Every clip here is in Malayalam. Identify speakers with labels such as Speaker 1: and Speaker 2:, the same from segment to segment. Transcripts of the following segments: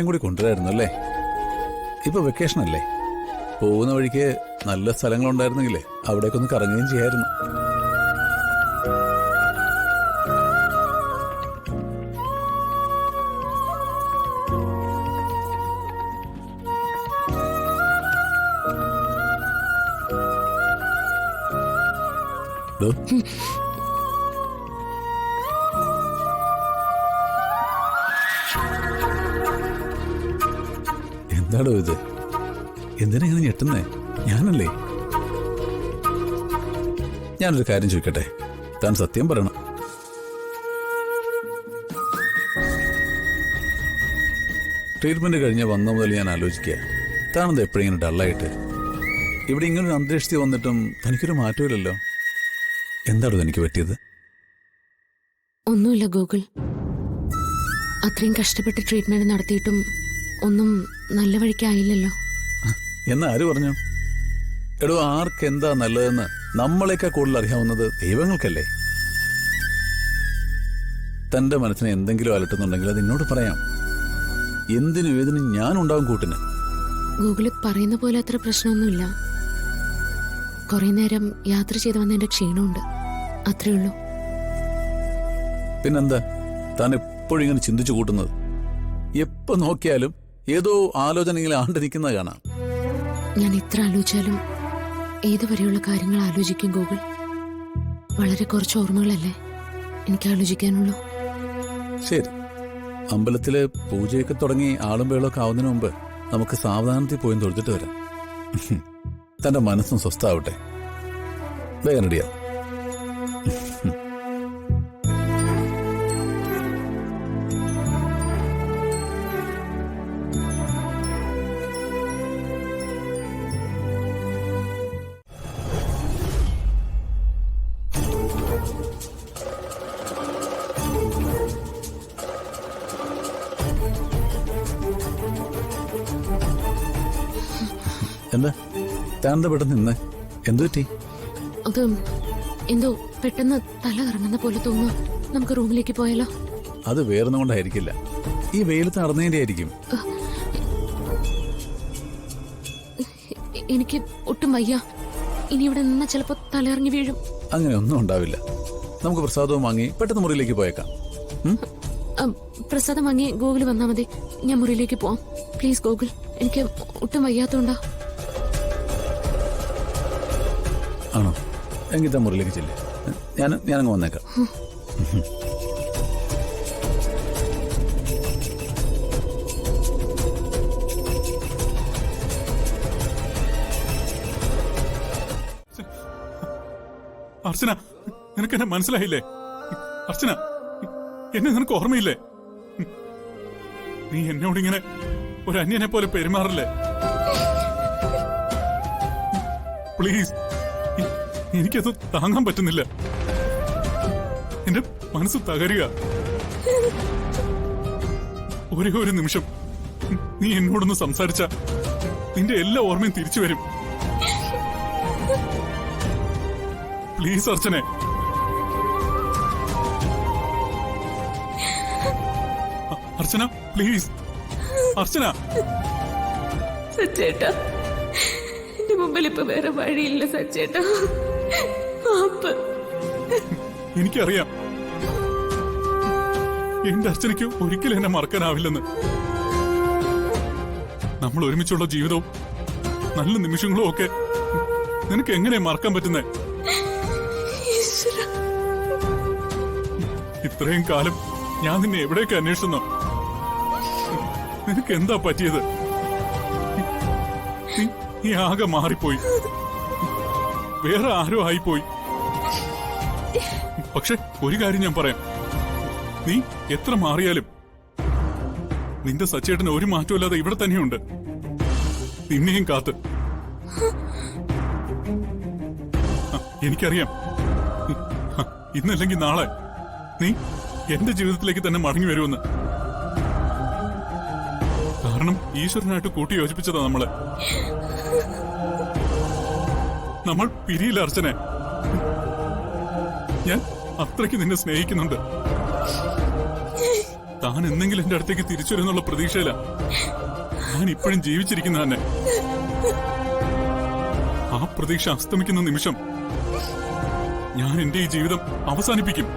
Speaker 1: അർച്ചനയും കൂടി കൊണ്ടുവരായിരുന്നു അല്ലേ? ഇപ്പൊ വെക്കേഷൻ അല്ലേ? പോകുന്ന വഴിക്ക് നല്ല സ്ഥലങ്ങളുണ്ടായിരുന്നെങ്കിലേ അവിടേക്കൊന്ന് കറങ്ങുകയും ചെയ്യായിരുന്നു. എന്താടോ ഇത്? എന്തിനാ ഇങ്ങനെ ഞെട്ടുന്നേ? ഞാനല്ലേ? ഞാനൊരു കാര്യം ചോദിക്കട്ടെ, താൻ സത്യം പറയണം. ട്രീറ്റ്മെന്റ് കഴിഞ്ഞ് വന്ന മുതൽ ഞാൻ ആലോചിക്കുക, താനെന്താ എപ്പോഴും ഇങ്ങനെ ഡള്ളായിട്ട്? ഇവിടെ ഇങ്ങനൊരു അന്തരീക്ഷത്തിൽ വന്നിട്ടും തനിക്കൊരു മാറ്റമില്ലല്ലോ. എന്താണോ എനിക്ക് പറ്റിയത്?
Speaker 2: ഒന്നുമില്ല ഗൂഗിൾ. അത്രയും കഷ്ടപ്പെട്ട് ട്രീറ്റ്മെന്റ് നടത്തിയിട്ടും ഒന്നും നല്ല വഴിക്കായില്ലല്ലോ.
Speaker 1: എന്ന് ആര് പറഞ്ഞു? എടോ, ആർക്കെന്താ നല്ലതെന്ന് നമ്മളെക്കാൾ കൂടുതൽ അറിയാവുന്നത് ദൈവങ്ങൾക്കല്ലേ? തന്റെ മനസ്സിനെ എന്തെങ്കിലും അലട്ടുന്നുണ്ടെങ്കിൽ അത് എന്നോട് പറയാം. എന്തിനും ഏതിനും ഞാനുണ്ടാവും കൂട്ടിന്.
Speaker 2: ഗൂഗിള് പറയുന്ന പോലെ അത്ര പ്രശ്നമൊന്നുമില്ല. കുറെ നേരം യാത്ര ചെയ്ത് വന്നതിന്റെ ക്ഷീണമുണ്ട്, അത്രേ ഉള്ളൂ.
Speaker 1: പിന്നെന്താ താൻ എപ്പോഴും ഇങ്ങനെ ചിന്തിച്ചു കൂട്ടുന്നത്? എപ്പോ നോക്കിയാലും ഏതോ ആലോചനയിൽ ആണ്ട് നിൽക്കുന്നത് കാണാം.
Speaker 2: ഞാൻ എത്ര ആലോചിച്ചാലും ഏതുവരെയുള്ള കാര്യങ്ങൾ ആലോചിക്കും ഗൂഗിൾ. വളരെ കുറച്ച് ഓർമ്മകളല്ലേ എനിക്ക് ആലോചിക്കാനുള്ളൂ.
Speaker 1: ശരി, അമ്പലത്തില് പൂജയൊക്കെ തുടങ്ങി ആളും വേളൊക്കെ ആവുന്നതിന് മുമ്പ് നമുക്ക് സാവധാനത്തിൽ പോയി തൊഴുതിട്ട് വരാം. തന്റെ മനസ്സും സ്വസ്ഥാവട്ടെ. വേഗം റെഡിയാവും. എന്താ താൻ്റെ പെട്ടെന്ന് നിന്നേ? എന്തു പറ്റി?
Speaker 2: അത് എന്തോ പെട്ടെന്ന് തല കറങ്ങുന്ന പോലെ തോന്നുന്നു. നമുക്ക് റൂമിലേക്ക് പോയാലോ?
Speaker 1: അത് വേറൊന്നും കൊണ്ടായിരിക്കില്ല, ഈ വെയിലത്ത് നടന്നതിന്റെ ആയിരിക്കും.
Speaker 2: എനിക്ക് ഒട്ടും വയ്യ. ഇനി ഇവിടെ നിന്നാ ചിലപ്പോ തലയിറങ്ങി വീഴും.
Speaker 1: അങ്ങനെ ഒന്നും ഉണ്ടാവില്ല. നമുക്ക് പ്രസാദവും വാങ്ങി പെട്ടെന്ന് മുറിയിലേക്ക് പോയേക്കാം.
Speaker 2: പ്രസാദം വാങ്ങി ഗൂഗിൾ വന്നാ മതി. ഞാൻ മുറിയിലേക്ക് പോവാം. പ്ലീസ് ഗൂഗിൾ, എനിക്ക് ഒട്ടും വയ്യാത്തോണ്ടാ.
Speaker 1: ആണോ? എങ്കിൽ താൻ മുറിയിലേക്ക് ചെല്ലേ. ഞാനങ്ങ് വന്നേക്കാം.
Speaker 3: അർച്ചന, നിനക്ക് എന്നെ മനസ്സിലായില്ലേ? അർച്ചന, എന്നെ നിനക്ക് ഓർമ്മയില്ലേ? നീ എന്നോടിങ്ങനെ ഒരു അന്യനെ പോലെ പെരുമാറില്ലേ? പ്ലീസ്, എനിക്കത് താങ്ങാൻ പറ്റുന്നില്ല. എന്റെ മനസ്സ് തകരുക. ഒരേ ഒരു നിമിഷം നീ എന്നോടൊന്ന് സംസാരിച്ച നിന്റെ എല്ലാ ഓർമ്മയും തിരിച്ചു വരും. പ്ലീസ് അർച്ചനെ. Archana, please. അർച്ചന.
Speaker 2: സച്ചേട്ടാ, എന്റെ മുമ്പിൽ ഇപ്പൊ വേറെ വഴിയില്ല സച്ചേട്ടാ.
Speaker 3: എനിക്കറിയാം എന്റെ അർച്ചനയ്ക്ക് ഒരിക്കലും എന്നെ മറക്കാനാവില്ലെന്ന്. നമ്മൾ ഒരുമിച്ചുള്ള ജീവിതവും നല്ല നിമിഷങ്ങളും ഒക്കെ നിനക്ക് എങ്ങനെ മറക്കാൻ പറ്റുന്നേ? ഇത്രയും കാലം ഞാൻ നിന്നെ എവിടെയൊക്കെ അന്വേഷിച്ചെന്നോ? നിനക്ക് എന്താ പറ്റിയത്? നീ ആകെ മാറിപ്പോയി, വേറെ ആരോ ആയിപ്പോയി. പക്ഷെ ഒരു കാര്യം ഞാൻ പറയാം, നീ എത്ര മാറിയാലും നിന്റെ സച്ചേട്ടന് ഒരു മാറ്റമില്ലാതെ ഇവിടെ തന്നെയുണ്ട്, നിന്നെയും കാത്ത്. എനിക്കറിയാം ഇന്നല്ലെങ്കിൽ നാളെ നീ എന്റെ ജീവിതത്തിലേക്ക് തന്നെ മടങ്ങി വരുമെന്ന്. കാരണം ഈശ്വരനായിട്ട് കൂട്ടി യോജിപ്പിച്ചതാ നമ്മളെ. നമ്മൾ പിരിയില്ല അർച്ചനെ. ഞാൻ അത്രയ്ക്ക് നിന്നെ സ്നേഹിക്കുന്നുണ്ട്. താൻ താൻ എന്തെങ്കിലും എന്റെ അടുത്തേക്ക് തിരിച്ചു വരുന്നുള്ള പ്രതീക്ഷയില ഞാൻ ഇപ്പോഴും ജീവിച്ചിരിക്കുന്ന തന്നെ. ആ പ്രതീക്ഷ അസ്തമിക്കുന്ന നിമിഷം ഞാൻ എന്റെ ഈ ജീവിതം അവസാനിപ്പിക്കും.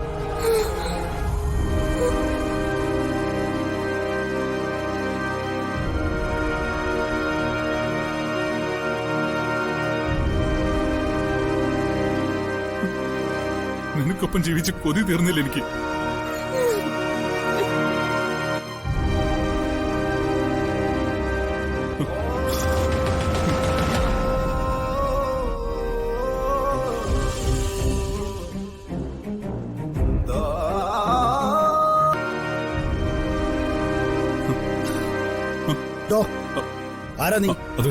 Speaker 3: നിനക്കൊപ്പം ജീവിച്ച് കൊതി തീർന്നില്ല എനിക്ക്.
Speaker 4: ആരാ നീ?
Speaker 3: അത്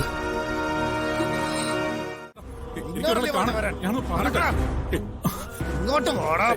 Speaker 3: എനിക്കൊരാളെ കാണാൻ ഞാനൊന്ന് പറയട്ടെ.
Speaker 4: ഇങ്ങോട്ട് പോടാ.